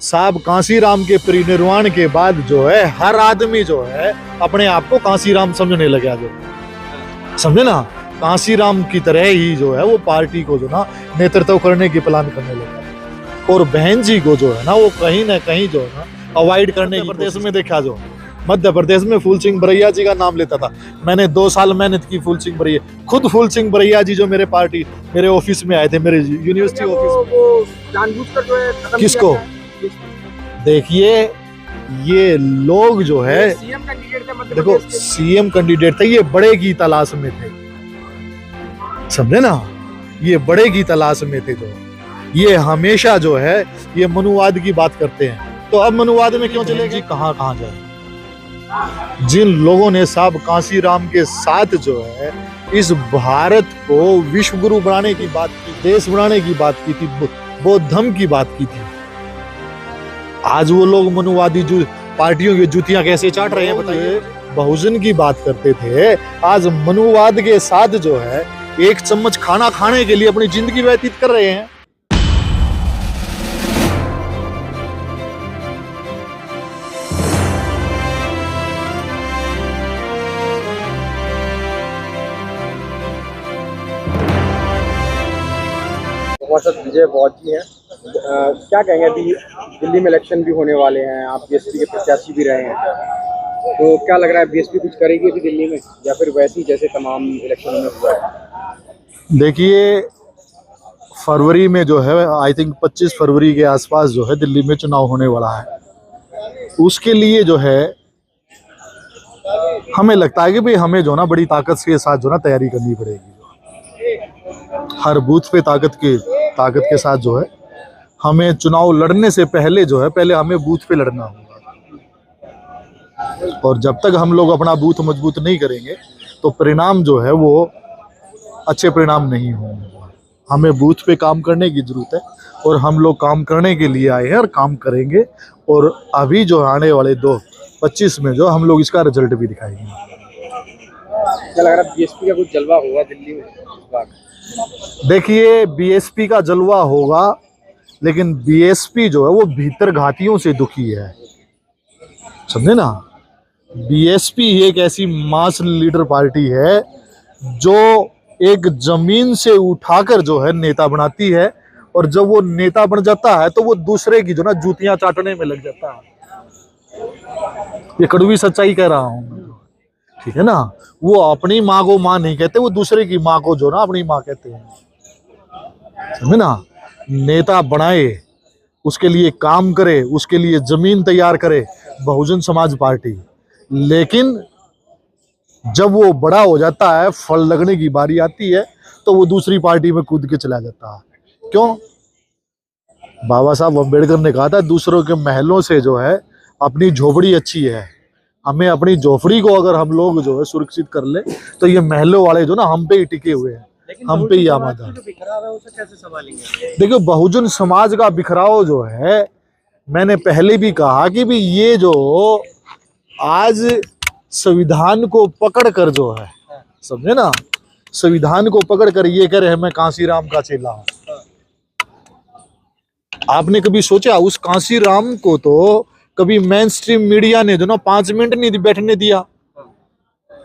साहब कांसीराम के परिनिर्वाण के बाद जो है हर आदमी जो है अपने आप को कांसीराम समझने लगा, जो समझे ना, कांसीराम की तरह ही जो है वो पार्टी को जो ना नेतृत्व करने की प्लान करने लगा। और बहन जी को जो है ना वो कहीं ना कहीं जो है ना अवॉइड करने की प्रदेश में देखा, जो मध्य प्रदेश में फूल सिंह बरैया जी का नाम लेता था। मैंने 2 साल मेहनत की फूल सिंह बरैया, खुद फूल सिंह बरैया जी जो मेरे ऑफिस में आए थे, मेरे यूनिवर्सिटी ऑफिस में। जानबूझकर जो है खत्म किसको? किया है। देखिए ये लोग जो है, सीएम कैंडिडेट थे मध्य देखो प्रदेश के। सीएम कैंडिडेट थे, ये बड़े की तलाश में थे, समझे ना, ये बड़े की तलाश में थे। जो ये हमेशा जो है ये मनुवाद की बात करते हैं, तो अब मनुवाद में क्यों चले जी, कहाँ जाए। जिन लोगों ने साहब कांसीराम के साथ जो है इस भारत को विश्व गुरु बनाने की बात की, देश बनाने की बात की थी, बौद्ध धर्म की बात की थी, आज वो लोग मनुवादी पार्टियों की जूतियां कैसे चाट रहे हैं बताइए। बहुजन की बात करते थे, आज मनुवाद के साथ जो है एक चम्मच खाना खाने के लिए अपनी जिंदगी व्यतीत कर रहे हैं। हमारे साथ विजय वॉच जी हैं। क्या कहेंगे, अभी दिल्ली में इलेक्शन भी होने वाले हैं, आप बीएसपी के प्रत्याशी भी रहे हैं, तो क्या लग रहा है बीएसपी कुछ करेगी अभी दिल्ली में, या फिर वैसे ही जैसे तमाम इलेक्शनों में हुआ है? देखिए फरवरी में जो है आई थिंक 25 फरवरी के आसपास जो है दिल्ली में चुनाव होने वाला है। उसके लिए जो है हमें लगता है कि भाई हमें जो ना बड़ी ताकत के साथ जो ना तैयारी करनी पड़ेगी। हर बूथ पे ताकत के साथ जो है हमें चुनाव लड़ने से पहले जो है पहले हमें बूथ पे लड़ना होगा, और जब तक हम लोग अपना बूथ मजबूत नहीं करेंगे तो परिणाम जो है वो अच्छे परिणाम नहीं होंगे। हमें बूथ पे काम करने की जरूरत है, और हम लोग काम करने के लिए आए हैं और काम करेंगे, और अभी जो आने वाले 2025 में जो हम लोग इसका रिजल्ट भी दिखाएंगे। क्या लग रहा है बीएसपी का कुछ जलवा होगा दिल्ली में इस बार? देखिए बीएसपी का जलवा होगा, लेकिन बीएसपी जो है वो भीतर घातियों से दुखी है, समझे ना। बीएसपी एक ऐसी मास लीडर पार्टी है जो एक जमीन से उठाकर जो है नेता बनाती है, और जब वो नेता बन जाता है तो वो दूसरे की जो ना जूतियां चाटने में लग जाता है। ये कड़वी सच्चाई कह रहा हूं, ठीक है ना। वो अपनी माँ को माँ नहीं कहते, वो दूसरे की माँ को जो ना अपनी माँ कहते हैं, समझे ना। नेता बनाए, उसके लिए काम करे, उसके लिए जमीन तैयार करे बहुजन समाज पार्टी, लेकिन जब वो बड़ा हो जाता है, फल लगने की बारी आती है, तो वो दूसरी पार्टी में कूद के चला जाता है। क्यों? बाबा साहब अम्बेडकर ने कहा था दूसरों के महलों से जो है अपनी झोपड़ी अच्छी है। हमें अपनी झोपड़ी को अगर हम लोग जो है सुरक्षित कर ले तो ये महलों वाले जो ना हम पे ही टिके हुए हैं, हम पे ही आमादा है। देखियो बहुजन समाज का बिखराव जो है, मैंने पहले भी कहा कि भी ये जो आज संविधान को पकड़ कर जो है, समझे ना, संविधान को पकड़ कर ये कह रहे हैं मैं कांसीराम का चेला हूं। आपने कभी सोचा उस कांसीराम को तो कभी मेन स्ट्रीम मीडिया ने जो ना 5 मिनट नहीं बैठने दिया,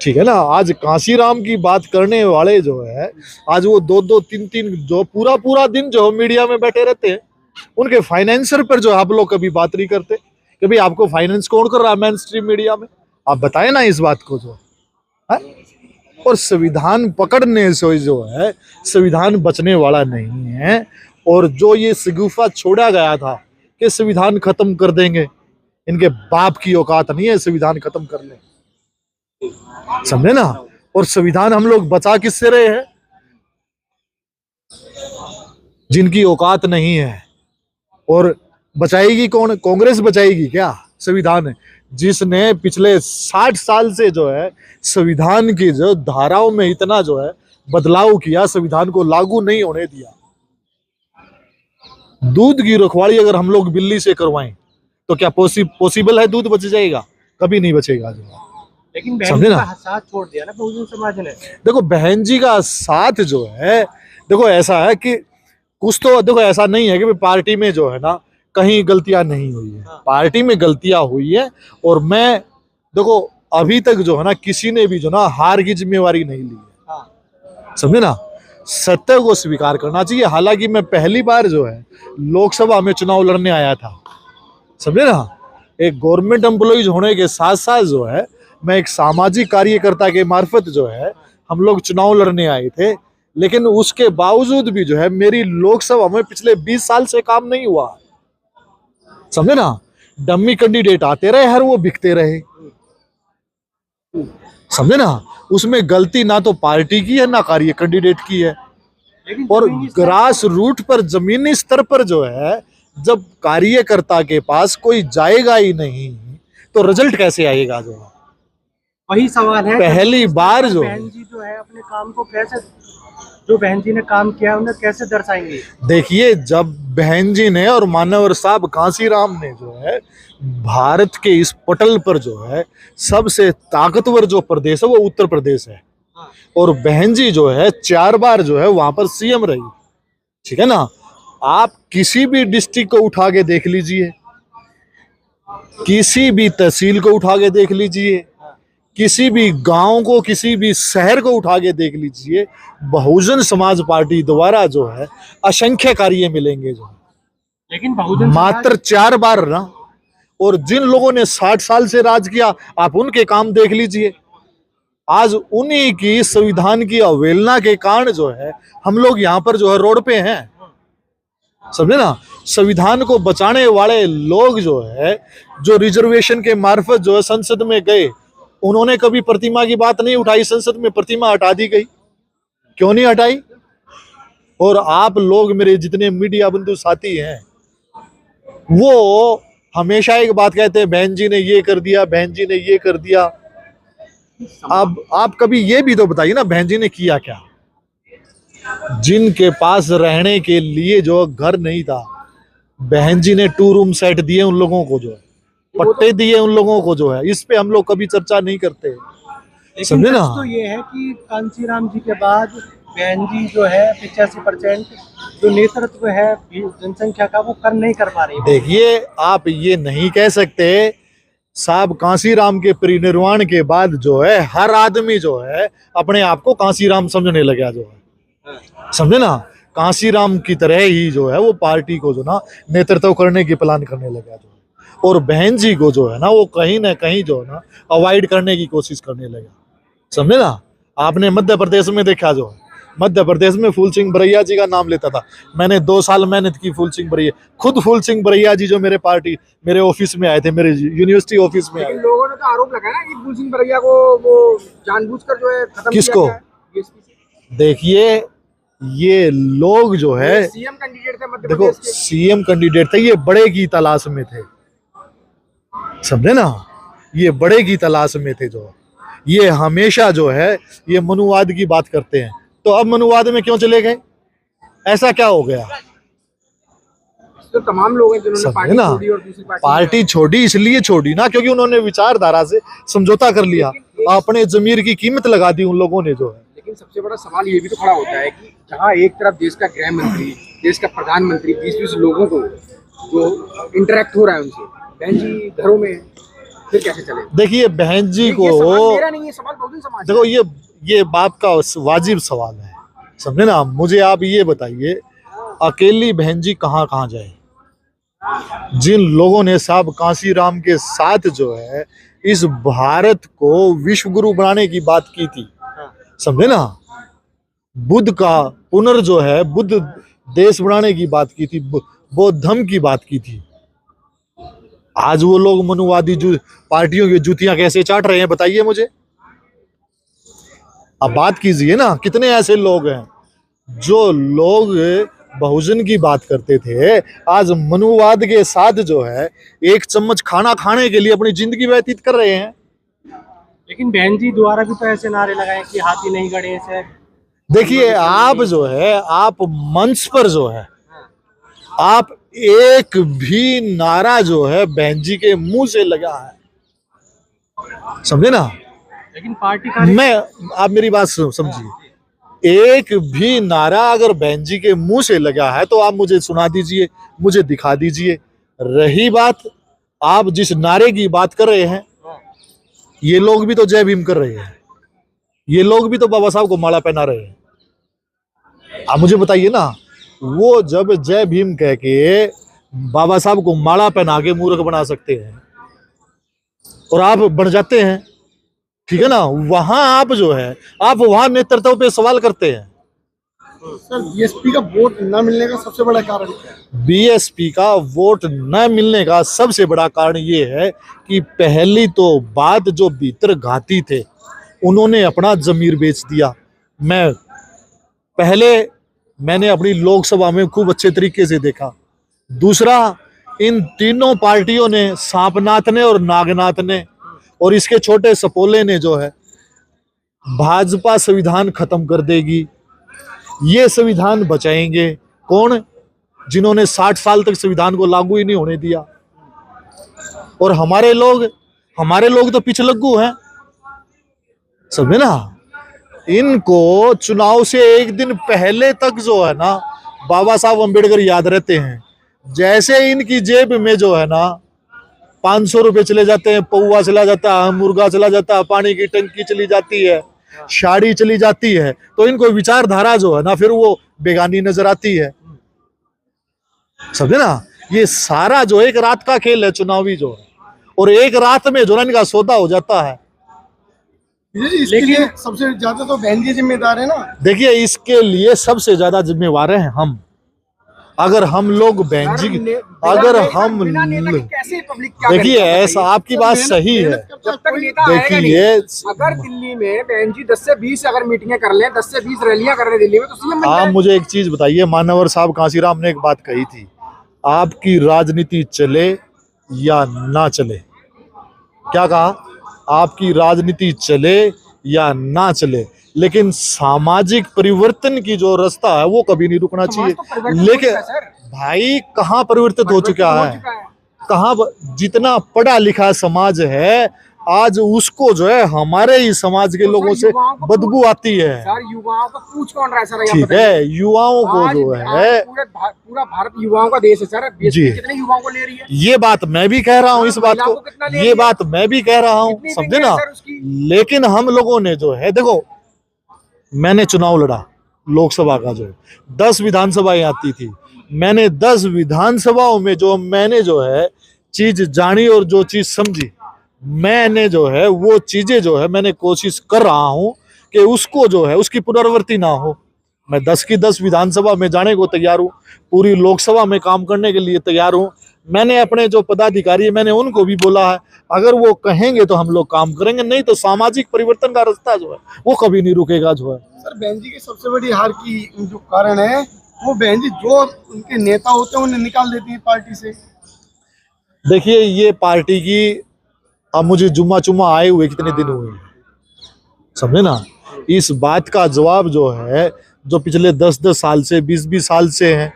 ठीक है ना। आज कांसीराम की बात करने वाले जो है आज वो 2-2, 3-3 जो पूरा दिन जो मीडिया में बैठे रहते हैं, उनके फाइनेंसर पर जो आप लोग कभी बात नहीं करते कि भाई आपको फाइनेंस कौन कर रहा है मेन स्ट्रीम मीडिया में, आप बताएं ना इस बात को जो है। और संविधान पकड़ने से जो है संविधान बचने वाला नहीं है, और जो ये शगुफा छोड़ा गया था कि संविधान खत्म कर देंगे, इनके बाप की औकात नहीं है संविधान खत्म कर ले, समझे ना। और संविधान हम लोग बचा किससे रहे हैं? जिनकी औकात नहीं है। और बचाएगी कौन? कांग्रेस बचाएगी क्या संविधान? जिसने पिछले 60 साल से जो है संविधान की जो धाराओं में इतना जो है बदलाव किया, संविधान को लागू नहीं होने दिया। दूध की रखवाली अगर हम लोग बिल्ली से करवाएं तो क्या पॉसिबल है दूध बच जाएगा? कभी नहीं बचेगा जो। लेकिन बहन जी का साथ छोड़ दिया ना बहुजन समाज ने। देखो बहन जी का साथ जो है, देखो ऐसा है कि कुछ तो देखो ऐसा नहीं है कि पार्टी में जो है ना कहीं गलतियां नहीं हुई है, पार्टी में गलतियां हुई है। और मैं देखो अभी तक जो है ना किसी ने भी जो ना हार की जिम्मेवारी नहीं ली है, समझे ना। सत्य को स्वीकार करना चाहिए। हालांकि मैं पहली बार जो है लोकसभा में चुनाव लड़ने आया था, समझे ना। एक गवर्नमेंट एम्प्लॉइज होने के साथ साथ जो है मैं एक सामाजिक कार्यकर्ता के मार्फत जो है हम लोग चुनाव लड़ने आए थे। लेकिन उसके बावजूद भी जो है मेरी लोकसभा में पिछले 20 साल से काम नहीं हुआ, समझे ना। डम्मी कैंडिडेट आते रहे, हर वो बिकते रहे, समझे ना। उसमें गलती ना तो पार्टी की है ना कार्य कैंडिडेट की है। और ग्रास रूट पर, जमीनी स्तर पर जो है जब कार्यकर्ता के पास कोई जाएगा ही नहीं तो रिजल्ट कैसे आएगा। जो वही सवाल है, पहली बार जो बहन जी जो है अपने काम को कैसे, जो बहन जी ने काम किया उन्हें कैसे दर्शाएंगे। देखिए, जब बहन जी ने और मानवर साहब कांसीराम ने जो है भारत के इस पटल पर जो है सबसे ताकतवर जो प्रदेश है वो उत्तर प्रदेश है। और बहन जी जो है 4 बार जो है वहां पर सीएम रही, ठीक है ना। आप किसी भी डिस्ट्रिक्ट को उठा के देख लीजिए, किसी भी तहसील को उठा के देख लीजिए, किसी भी गांव को, किसी भी शहर को उठा के देख लीजिए, बहुजन समाज पार्टी द्वारा जो है असंख्य कार्य मिलेंगे जो। लेकिन बहुजन मात्र 4 बार ना। और जिन लोगों ने 60 साल से राज किया आप उनके काम देख लीजिए। आज उन्हीं की संविधान की अवहेलना के कारण जो है हम लोग यहाँ पर जो है रोड पे हैं, समझे ना। संविधान को बचाने वाले लोग जो है, जो रिजर्वेशन के मार्फत जो है संसद में गए, उन्होंने कभी प्रतिमा की बात नहीं उठाई। संसद में प्रतिमा हटा दी गई, क्यों नहीं हटाई। और आप लोग मेरे जितने मीडिया बंधु साथी हैं वो हमेशा एक बात कहते हैं, बहन जी ने ये कर दिया, बहन जी ने ये कर दिया। अब आप कभी ये भी तो बताइए ना, बहन जी ने किया क्या। जिनके पास रहने के लिए जो घर नहीं था, बहन जी ने 2 रूम सेट दिए उन लोगों को, जो है पट्टे दिए उन लोगों को जो है। इस पे हम लोग कभी चर्चा नहीं करते, समझे ना। तो ये है कि कांसीराम जी के बाद बहन जी जो है 85% जो नेतृत्व है जनसंख्या का वो नहीं कर पा रही। देखिए, आप ये नहीं कह सकते साहब, कांसीराम के परिनिर्वाण के बाद जो है हर आदमी जो है अपने आप को कांसीराम समझने लगा जो है, समझे ना। कांसीराम की तरह ही जो है वो पार्टी को जो ना नेतृत्व करने की प्लान करने लगा जो है। और बहन जी को जो है ना वो कहीं ना कहीं जो है ना अवॉइड करने की कोशिश करने लगा, समझे ना। आपने मध्य प्रदेश में देखा, जो है मध्य प्रदेश में फूल सिंह बरैया जी का नाम लेता था। मैंने 2 साल मेहनत की, फूल सिंह बरैया, खुद फूल सिंह बरैया जी जो मेरे ऑफिस में आए थे, मेरे यूनिवर्सिटी ऑफिस में आए। लोगों ने तो आरोप लगाया कि फूल सिंह बरैया को वो जानबूझकर जो है खत्म किसको? देखिए, ये लोग जो है सीएम कैंडिडेट थे मध्य देखो, प्रदेश के। सीएम कैंडिडेट थे, ये बड़े की तलाश में थे, समझे ना। ये बड़े की तलाश में थे। जो ये हमेशा जो है ये मनुवाद की बात करते हैं। तो अब मनुवाद में क्यों चले गए, ऐसा क्या हो गया। तो तमाम लोग हैं जिन्होंने पार्टी ना, छोड़ी और दूसरी पार्टी छोड़ी इसलिए छोड़ी ना क्योंकि उन्होंने विचारधारा से समझौता कर लिया, अपने जमीर की कीमत लगा दी उन लोगों ने जो है। लेकिन सबसे बड़ा सवाल ये भी तो खड़ा होता है कि जहाँ एक तरफ देश का गृह मंत्री, देश का प्रधानमंत्री 20-20 लोगों को जो इंटरेक्ट हो रहा है उनसे, बहन जी घरों में, फिर कैसे चले। देखिए, बहन जी को मेरा नहीं है सवाल, बहुजन समाज। देखो, ये बाप का वाजिब सवाल है, समझे ना। मुझे आप ये बताइए, अकेली बहन जी कहाँ कहाँ जाए। जिन लोगों ने साहब कांसीराम के साथ जो है इस भारत को विश्व गुरु बनाने की बात की थी, समझे ना। बुद्ध का जो है बुद्ध देश बनाने की बात की थी, बौद्ध धर्म की बात की थी। आज वो लोग मनुवादी पार्टियों की जूतियां कैसे चाट रहे हैं, बताइए मुझे। अब बात कीजिए ना, कितने ऐसे लोग हैं जो लोग बहुजन की बात करते थे, आज मनुवाद के साथ जो है 1 चम्मच खाना खाने के लिए अपनी जिंदगी व्यतीत कर रहे हैं। लेकिन बहन जी द्वारा भी तो ऐसे नारे लगाए कि हाथी नहीं गड़े से। देखिए, आप जो है आप मंच पर जो है आप एक भी नारा जो है बहन जी के मुंह से लगा है, समझे ना। लेकिन पार्टी मैं आप मेरी बात समझिए, एक भी नारा अगर बहन जी के मुंह से लगा है तो आप मुझे सुना दीजिए, मुझे दिखा दीजिए। रही बात आप जिस नारे की बात कर रहे हैं, ये लोग भी तो जय भीम कर रहे हैं, ये लोग भी तो बाबा साहब को माला पहना रहे हैं। आप मुझे बताइए ना, वो जब जय भीम कह के बाबा साहब को माला पहना के मूर्ख बना सकते हैं और आप बढ़ जाते हैं, ठीक है ना, वहां आप जो है आप वहां नेतृत्व पे सवाल करते हैं। सर बीएसपी का वोट न मिलने का सबसे बड़ा कारण क्या है? बीएसपी का वोट न मिलने का सबसे बड़ा कारण ये है कि पहली तो बात जो भीतर घाती थे उन्होंने अपना जमीर बेच दिया। मैंने अपनी लोकसभा में खूब अच्छे तरीके से देखा। दूसरा, इन तीनों पार्टियों ने, सांपनाथ ने और नागनाथ ने और इसके छोटे सपोले ने जो है भाजपा संविधान खत्म कर देगी, ये संविधान बचाएंगे। कौन? जिन्होंने 60 साल तक संविधान को लागू ही नहीं होने दिया। और हमारे लोग तो पिछलग्गू हैं, समझे ना। इनको चुनाव से एक दिन पहले तक जो है ना बाबा साहब अंबेडकर याद रहते हैं। जैसे इनकी जेब में जो है ना 500 रुपए चले जाते हैं, पौवा चला जाता है, मुर्गा चला जाता है, पानी की टंकी चली जाती है, शाड़ी चली जाती है, तो इनको विचारधारा जो है ना फिर वो बेगानी नजर आती है, समझे ना। ये सारा जो एक रात का खेल है चुनावी जो है, और एक रात में जो ना इनका सौदा हो जाता है। इसके लिए सबसे ज्यादा तो बहन जी जिम्मेदार है ना। देखिए, इसके लिए सबसे ज्यादा जिम्मेवार हैं हम। अगर हम लोग बहन जी, अगर हम देखिए ऐसा, आपकी बात सही है। जब तक नेता आएगा नहीं, देखिए, अगर दिल्ली में बहन जी 10 से 20 अगर मीटिंगें कर ले, 10 से 20 रैलियां कर रहे दिल्ली में, तो सीएम आप मुझे एक चीज बताइए, मानवर साहब कांसीराम ने एक बात कही थी, आपकी राजनीति चले या ना चले। क्या कहा? आपकी राजनीति चले या ना चले, लेकिन सामाजिक परिवर्तन की जो रास्ता है वो कभी नहीं रुकना चाहिए। लेकिन भाई कहाँ परिवर्तित हो चुका है, कहाँ जितना पढ़ा लिखा समाज है आज उसको जो है हमारे ही समाज के लोगों से बदबू आती है। सर युवाओं का पूछ कौन रहा है सर? ठीक है, युवाओं को जो है पूरा भारत युवाओं का देश है सर। जी, कितने युवाओं को ले रही है? ये बात मैं भी कह रहा हूँ, इस बात को, ये बात मैं भी कह रहा हूँ, समझे ना। लेकिन हम लोगों ने जो है, देखो मैंने चुनाव लड़ा लोकसभा का, जो 10 विधानसभाएं आती थी, मैंने 10 विधानसभाओं में जो मैंने जो है चीज जानी और जो चीज समझी, मैंने जो है वो चीजें जो है मैंने कोशिश कर रहा हूं कि उसको जो है उसकी पुनरावृत्ति ना हो। मैं 10 की 10 विधानसभा में जाने को तैयार हूं, पूरी लोकसभा में काम करने के लिए तैयार हूं। मैंने अपने जो पदाधिकारी है मैंने उनको भी बोला है, अगर वो कहेंगे तो हम लोग काम करेंगे, नहीं तो सामाजिक परिवर्तन का रास्ता जो है वो कभी नहीं रुकेगा जो है। सर बहन जी की सबसे बड़ी हार की जो कारण है वो बहन जी जो उनके नेता होते हैं उन्हें निकाल देती है पार्टी से। देखिए, ये पार्टी की, अब मुझे जुम्मा आए हुए कितने दिन हुए, समझे ना। इस बात का जवाब जो है, जो पिछले 10-10 साल से 20-20 साल से हैं,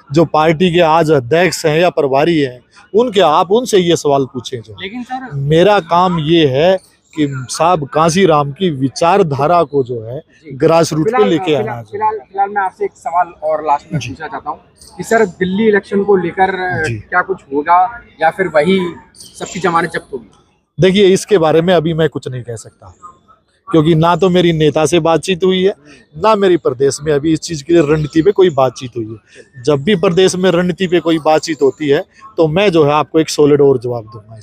जो पार्टी के आज अध्यक्ष हैं या प्रभारी हैं, उनके आप उनसे ये सवाल पूछें। जो लेकिन सर मेरा काम ये है कि साहब कांसीराम की विचारधारा को जो है ग्रास रूट पे लेके आना। फिलहाल मैं आपसे एक सवाल और लास्ट में पूछना चाहता हूँ कि सर दिल्ली इलेक्शन को लेकर क्या कुछ होगा या फिर वही सबकी जमानत जब्त होगी? देखिए, इसके बारे में अभी मैं कुछ नहीं कह सकता, क्योंकि ना तो मेरी नेता से बातचीत हुई है, ना मेरी प्रदेश में अभी इस चीज की रणनीति पे कोई बातचीत हुई है। जब भी प्रदेश में रणनीति पे कोई बातचीत होती है तो मैं जो है आपको एक सॉलिड और जवाब दूंगा इसका।